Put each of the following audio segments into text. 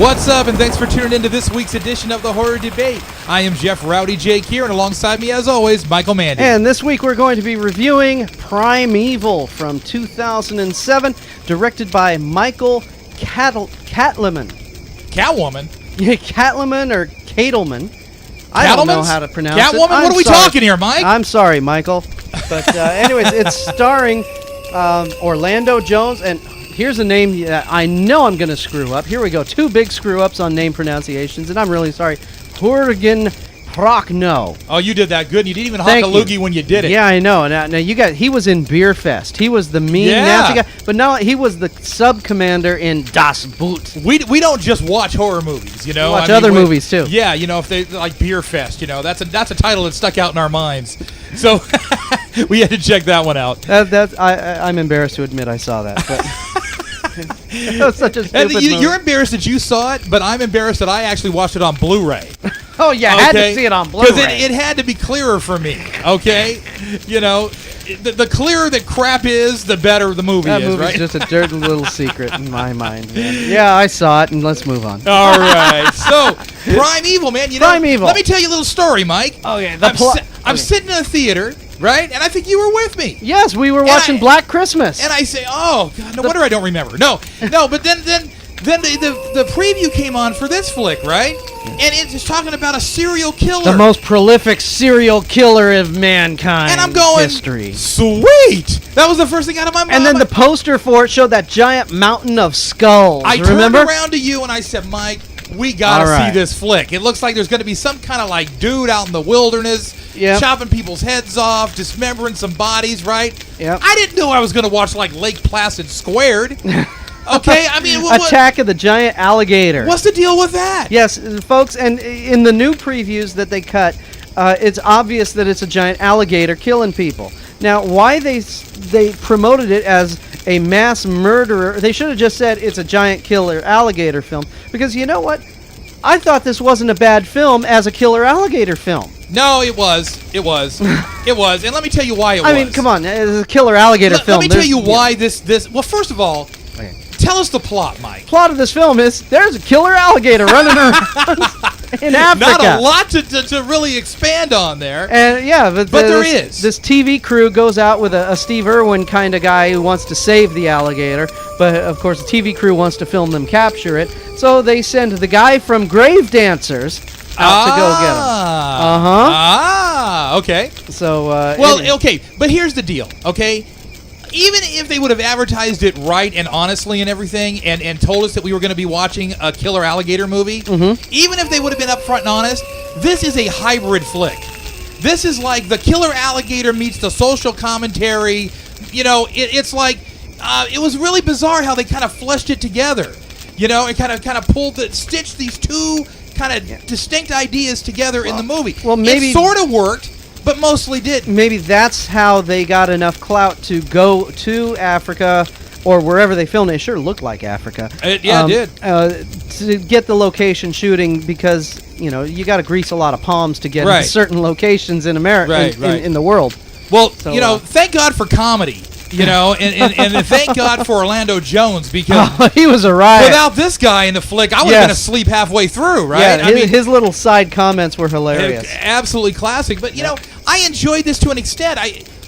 What's up, and thanks for tuning in to this week's edition of the Horror Debate. I am Jeff Rowdy Jake here, and alongside me, as always, Michael Mandy. And this week we're going to be reviewing Primeval from 2007, directed by Michael Catleman. Catwoman? Yeah, Catleman or Catelman. I don't know how to pronounce it. Catwoman? What are we talking here, Mike? I'm sorry, Michael. But anyways, it's starring Orlando Jones, and here's a name that I know I'm going to screw up. Here we go. Two big screw-ups on name pronunciations, and I'm really sorry. Jurgen Prochnow. Oh, you did that good. And you didn't even honk a loogie when you did it. Yeah, I know. Now he was in Beer Fest. He was the mean, nasty guy. But now he was the sub-commander in Das Boot. We don't just watch horror movies, you know. We watch other movies, too. Yeah, you know, if they like Beer Fest, you know, that's a title that stuck out in our minds. So we had to check that one out. I'm embarrassed to admit I saw that. But that was such a stupid movie. You're embarrassed that you saw it, but I'm embarrassed that I actually watched it on Blu-ray. Oh, yeah, I had to see it on Blu-ray. Because it had to be clearer for me, okay? You know, the clearer that crap is, the better the movie is, right? That movie's just a dirty little secret in my mind, man. Yeah, I saw it, and let's move on. All right. So, Primeval, man. You know, Primeval. Let me tell you a little story, Mike. Okay, I'm sitting in a theater, right? And I think you were with me. Yes, we were watching Black Christmas. And I say, oh, God, no wonder I don't remember. No, but then the preview came on for this flick, right? And it's talking about a serial killer. The most prolific serial killer of mankind. And I'm going, history. Sweet! That was the first thing out of my mind. And then the poster for it showed that giant mountain of skulls. I remember? turned around to you and I said, Mike, we gotta see this flick. It looks like there's gonna be some kind of like dude out in the wilderness, chopping people's heads off, dismembering some bodies, right? Yep. I didn't know I was gonna watch like Lake Placid Squared. Okay, I mean, Attack of the Giant Alligator. What's the deal with that? Yes, folks, and in the new previews that they cut, it's obvious that it's a giant alligator killing people. Now, why they promoted it as a mass murderer, they should have just said it's a giant killer alligator film, because you know what? I thought this wasn't a bad film as a killer alligator film. No, it was. It was. And let me tell you why it was. I mean, come on, it's a killer alligator film. Let me tell you why this. Well, first of all, tell us the plot, Mike. Plot of this film is there's a killer alligator running around in Africa. Not a lot to really expand on there. And yeah, but there is. This TV crew goes out with a Steve Irwin kind of guy who wants to save the alligator, but of course the TV crew wants to film them capture it. So they send the guy from Grave Dancers out to go get him. Okay. So okay, but here's the deal, okay? Even if they would have advertised it right and honestly and everything and told us that we were going to be watching a killer alligator movie, even if they would have been upfront and honest, this is a hybrid flick. This is like the killer alligator meets the social commentary. You know, it's like, it was really bizarre how they kind of fleshed it together. You know, and kind of stitched these two kind of distinct ideas together in the movie. Well, maybe it sort of worked, but mostly didn't. Maybe that's how they got enough clout to go to Africa or wherever they filmed it. It sure looked like Africa. It did. To get the location shooting, because, you know, you got to grease a lot of palms to get to certain locations in America, in the world. Well, so, you know, thank God for comedy. You know, and thank God for Orlando Jones, because he was a riot. Without this guy in the flick, I would have been asleep halfway through, right? Yeah, his little side comments were hilarious. Absolutely classic. But, you know, I enjoyed this to an extent.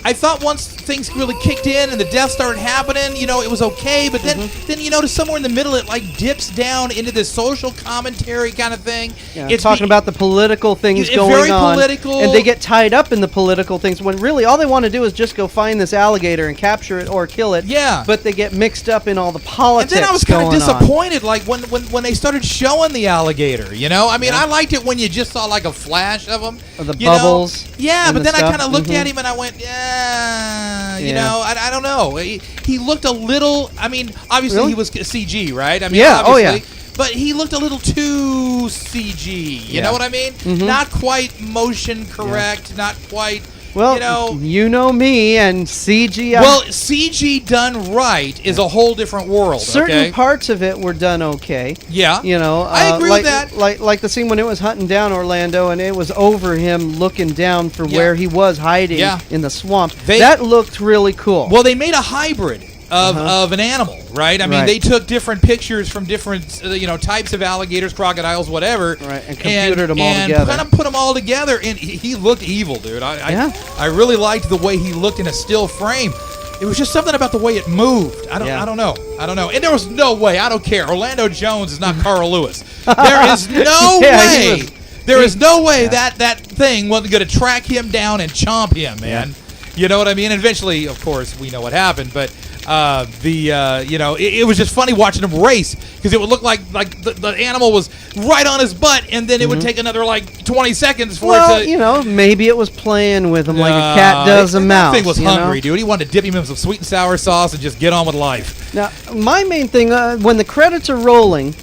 I thought once things really kicked in and the deaths started happening, you know, it was okay. But then you notice somewhere in the middle it, like, dips down into this social commentary kind of thing. Yeah, it's talking about the political things going very on. Political. And they get tied up in the political things when really all they want to do is just go find this alligator and capture it or kill it. Yeah. But they get mixed up in all the politics. And then I was kind of disappointed, like, when they started showing the alligator, you know? I mean, I liked it when you just saw, like, a flash of him. Or the bubbles. Yeah, but then I kind of looked at him and I went, you know, I don't know. He looked a little, I mean, obviously he was CG, right? I mean, obviously. But he looked a little too CG, you know what I mean? Not quite motion correct, not quite... Well, you know me and CG. Well, CG done right is a whole different world. Certain parts of it were done okay. Yeah, you know, I agree with that. Like the scene when it was hunting down Orlando and it was over him looking down for where he was hiding in the swamp. That looked really cool. Well, they made a hybrid. of an animal, right? I mean, Right. they took different pictures from different, types of alligators, crocodiles, whatever, Right, and computed them all together. and kind of put them all together. And he looked evil, dude. I really liked the way he looked in a still frame. It was just something about the way it moved. I don't know. And there was no way. I don't care. Orlando Jones is not Carl Lewis. There is no way. There is no way that thing wasn't going to track him down and chomp him, man. Yeah. You know what I mean? And eventually, of course, we know what happened. But it was just funny watching him race because it would look like the animal was right on his butt, and then it would take another 20 seconds for it to. Maybe it was playing with him like a cat does a mouse. That thing was hungry, dude. He wanted to dip him in some sweet and sour sauce and just get on with life. Now, my main thing, when the credits are rolling,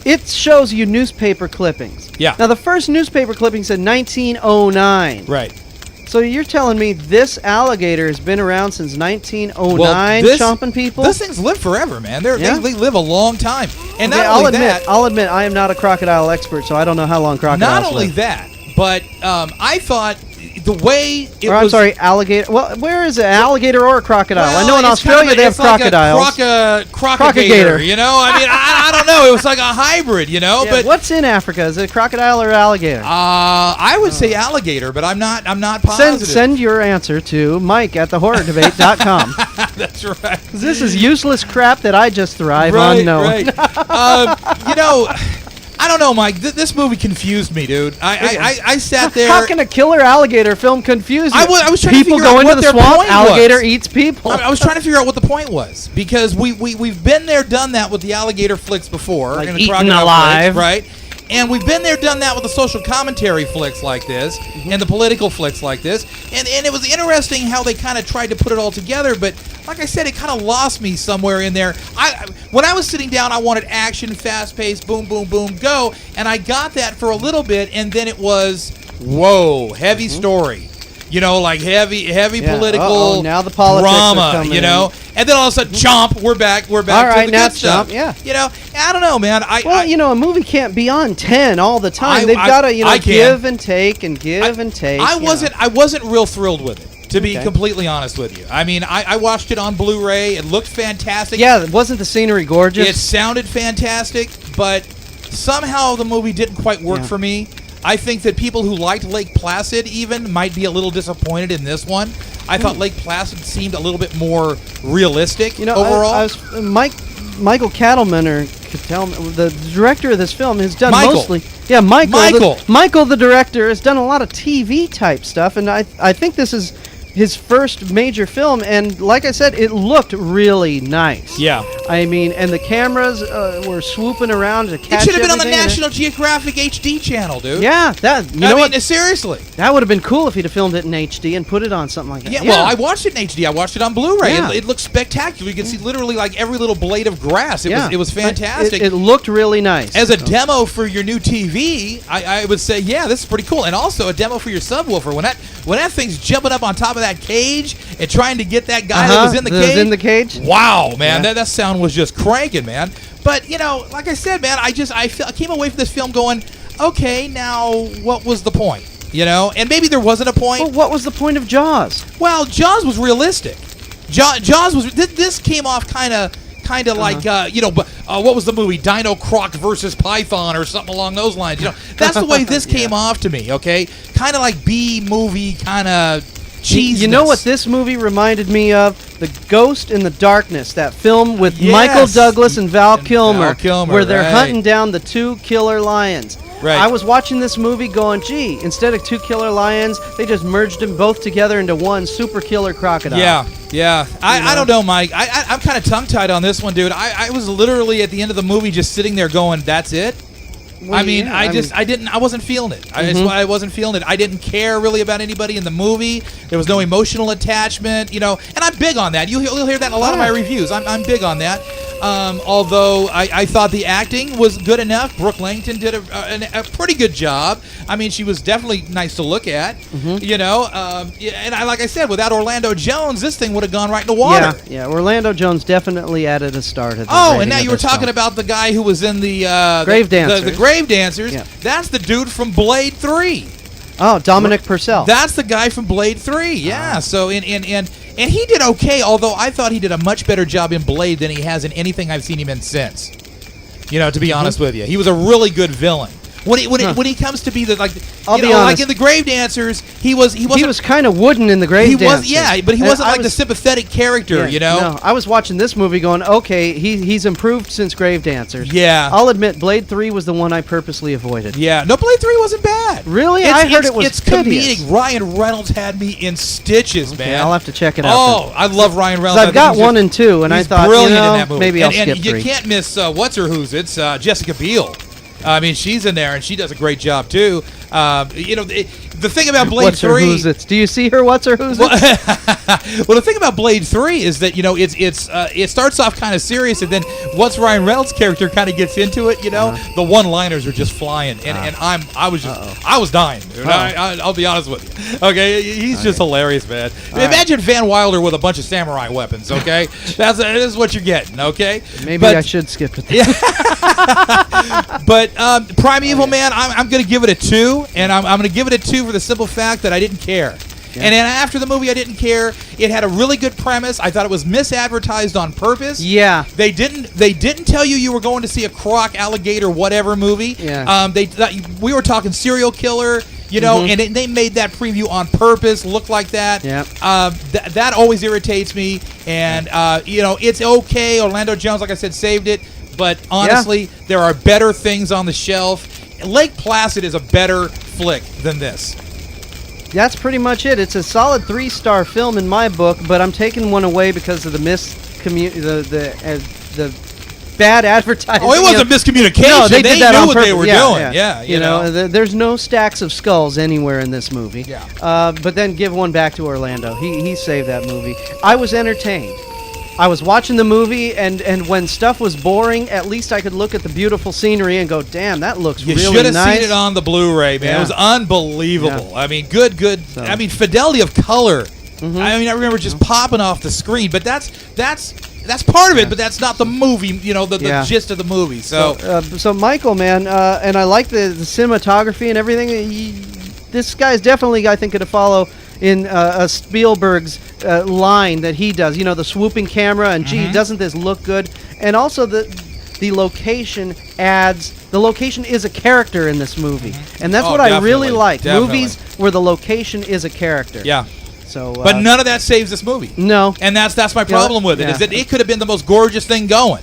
it shows you newspaper clippings. Yeah. Now, the first newspaper clipping said 1909. Right. So you're telling me this alligator has been around since 1909, chomping people? Those things live forever, man. They live a long time. And I'll admit, I am not a crocodile expert, so I don't know how long crocodiles live. Not only that, but I thought the way it was... I'm sorry, alligator. Well, where is it? Alligator or a crocodile? Well, I know in Australia they have crocodiles. Crocagator, I mean, I don't know. It was like a hybrid, Yeah, but what's in Africa? Is it crocodile or alligator? I would say alligator, but I'm not positive. Send your answer to Mike@thehorrordebate.com. That's right. This is useless crap that I just thrive on knowing. Right. I don't know, Mike. This movie confused me, dude. I sat there. How can a killer alligator film confuse you? I was trying to people figure out go into what the their swamp. point Alligator was. eats people. I was trying to figure out what the point was because we've been there, done that with the alligator flicks before, Like and the Eaten crocodile Alive, flicks, right? And we've been there, done that with the social commentary flicks like this, and the political flicks like this. And it was interesting how they kind of tried to put it all together, but like I said, it kind of lost me somewhere in there. When I was sitting down, I wanted action, fast-paced, boom, boom, boom, go. And I got that for a little bit, and then it was, whoa, heavy story. Like heavy political now the politics drama, are coming in. And then all of a sudden, chomp, we're back All right, to the now good stuff. chomp, yeah. I don't know, man. A movie can't be on 10 all the time. They've got to, give and take and give and take. I wasn't real thrilled with it, to be completely honest with you. I mean, I watched it on Blu-ray. It looked fantastic. Yeah, wasn't the scenery gorgeous? It sounded fantastic, but somehow the movie didn't quite work for me. I think that people who liked Lake Placid even might be a little disappointed in this one. I thought Lake Placid seemed a little bit more realistic overall. Michael Cattleman, the director of this film, has done mostly. Yeah, Michael, the director, has done a lot of TV type stuff, and I think this is his first major film, and like I said, it looked really nice. Yeah. I mean, and the cameras were swooping around to catch it should have been on the everything. National Geographic HD channel, dude. Yeah, seriously. That would have been cool if he'd have filmed it in HD and put it on something like that. Yeah, well, I watched it in HD. I watched it on Blu-ray. Yeah. It looked spectacular. You could see literally like every little blade of grass. It was fantastic. It looked really nice. As a demo for your new TV, I would say, yeah, this is pretty cool. And also a demo for your subwoofer. When that thing's jumping up on top of that cage and trying to get that guy that was in the cage. in the cage? Wow, man. That sound was just cranking, man. But, like I said, man, I came away from this film going, okay, now what was the point? And maybe there wasn't a point. Well, what was the point of Jaws? Well, Jaws was realistic. Jaws was... This came off kind of like, what was the movie? Dino Croc versus Python or something along those lines. That's the way this came off to me, okay? Kind of like B-movie kind of cheesiness. You know what this movie reminded me of? The Ghost in the Darkness, that film with Michael Douglas and Val Kilmer, where they're hunting down the two killer lions. Right. I was watching this movie going, gee, instead of two killer lions, they just merged them both together into one super killer crocodile. Yeah. I don't know, Mike. I'm kind of tongue-tied on this one, dude. I was literally at the end of the movie just sitting there going, that's it? Well, I wasn't feeling it. I wasn't feeling it. I didn't care really about anybody in the movie. There was no emotional attachment, and I'm big on that. You'll hear that in a lot of my reviews. I'm big on that. Although I thought the acting was good enough. Brooke Langton did a pretty good job. I mean, she was definitely nice to look at, and like I said, without Orlando Jones, this thing would have gone right in the water. Yeah. Orlando Jones definitely added a star to the and now you were talking about the guy who was in the Grave Dancers. The Grave Dancers. Yeah. That's the dude from Blade 3. Oh, Dominic Purcell. That's the guy from Blade 3. Yeah. So and And he did okay, although I thought he did a much better job in Blade than he has in anything I've seen him in since. To be honest with you. He was a really good villain. When he comes to be the like in the Grave Dancers, he was kind of wooden in the Grave Dancers. But he wasn't like the sympathetic character, No, I was watching this movie going, okay, he's improved since Grave Dancers. Yeah, I'll admit, Blade 3 was the one I purposely avoided. Yeah, no, Blade 3 wasn't bad. Really, I heard it was comedic. Ryan Reynolds had me in stitches, man. I'll have to check it out. Oh, I love Ryan Reynolds. I've got 1 and 2, and I thought, brilliant in that movie. Maybe I'll skip 3. And you can't miss what's her who's. It's Jessica Biel. I mean, she's in there, and she does a great job, too. The thing about Blade what's 3... Her who's it's? Do you see her? What's her who's it's? Well, the thing about Blade 3 is that, it starts off kind of serious, and then once Ryan Reynolds' character kind of gets into it, the one-liners are just flying. And I was dying, dude. I'll be honest with you. Okay? He's just hilarious, man. Imagine Van Wilder with a bunch of samurai weapons, okay? This is what you're getting, okay? Maybe I should skip it. Yeah. But Primeval, man, I'm going to give it a 2, and I'm going to give it a 2 for the simple fact that I didn't care. Yeah. And then after the movie, I didn't care. It had a really good premise. I thought it was misadvertised on purpose. Yeah. They didn't tell you were going to see a croc, alligator, whatever movie. Yeah. We were talking serial killer, and they made that preview on purpose look like that. Yeah. That always irritates me. And it's okay. Orlando Jones, like I said, saved it. But honestly, there are better things on the shelf. Lake Placid is a better flick than this. That's pretty much it. It's a solid 3-star film in my book, but I'm taking 1 away because of the bad advertising. Oh, it wasn't miscommunication. No, they did that knew on what purpose. they were doing. Yeah, there's no stacks of skulls anywhere in this movie. Yeah. But then give 1 back to Orlando. He saved that movie. I was entertained. I was watching the movie, and when stuff was boring, at least I could look at the beautiful scenery and go, damn, that looks really nice. You should have seen it on the Blu-ray, man. Yeah. It was unbelievable. Yeah. I mean, good. So. I mean, fidelity of color. Mm-hmm. I mean, I remember just popping off the screen, but that's part of it, but that's not the movie, the gist of the movie. So Michael, man, and I like the cinematography and everything. This guy's definitely, I think, going to follow in Spielberg's line that he does, the swooping camera, and doesn't this look good? And also the location the location is a character in this movie, and that's what I really like. Movies where the location is a character. Yeah. So, but none of that saves this movie. No. And that's my problem with it, is that it could have been the most gorgeous thing going,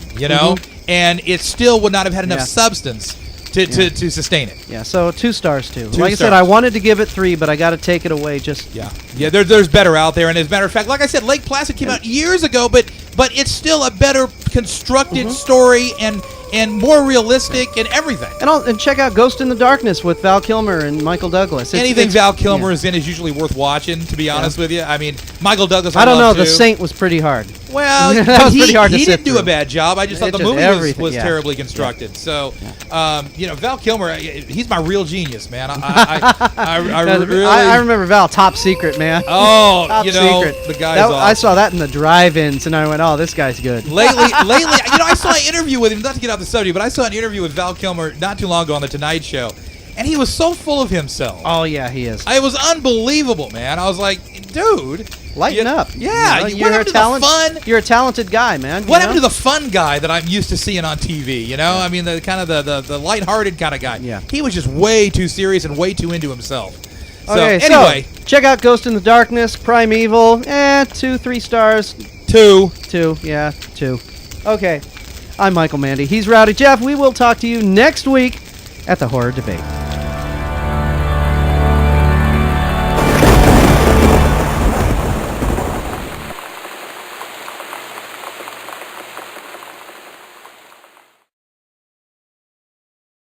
and it still would not have had enough substance to sustain it. Yeah, so 2 stars too. Like I said, I wanted to give it 3, but I got to take it away. There's better out there, and as a matter of fact, like I said, Lake Placid came out years ago, but it's still a better constructed story and more realistic and everything. And check out Ghost in the Darkness with Val Kilmer and Michael Douglas. Anything Val Kilmer is in is usually worth watching, to be honest with you. I mean, Michael Douglas, I don't know. Too. The Saint was pretty hard. Well, that was pretty hard to he sit didn't do through. a bad job. I just thought the movie was terribly constructed. Yeah. So, Val Kilmer, he's my real genius, man. I remember Val, Top Secret, man. Oh, Top Secret. The guy's awesome. I saw that in the drive-ins, and I went, oh, this guy's good. Lately, I saw an interview with him, not to get off the subject, but I saw an interview with Val Kilmer not too long ago on The Tonight Show, and he was so full of himself. Oh, yeah, he is. It was unbelievable, man. I was like, dude. Lighten up. Yeah. You're a talented guy, man. What happened to the fun guy that I'm used to seeing on TV, I mean, the kind of the lighthearted kind of guy. Yeah. He was just way too serious and way too into himself. Okay, anyway. So, check out Ghost in the Darkness, Primeval. 2-3 stars. 2. 2, yeah, 2. Okay. I'm Michael Mandy. He's Rowdy Jeff. We will talk to you next week at the Horror Debate.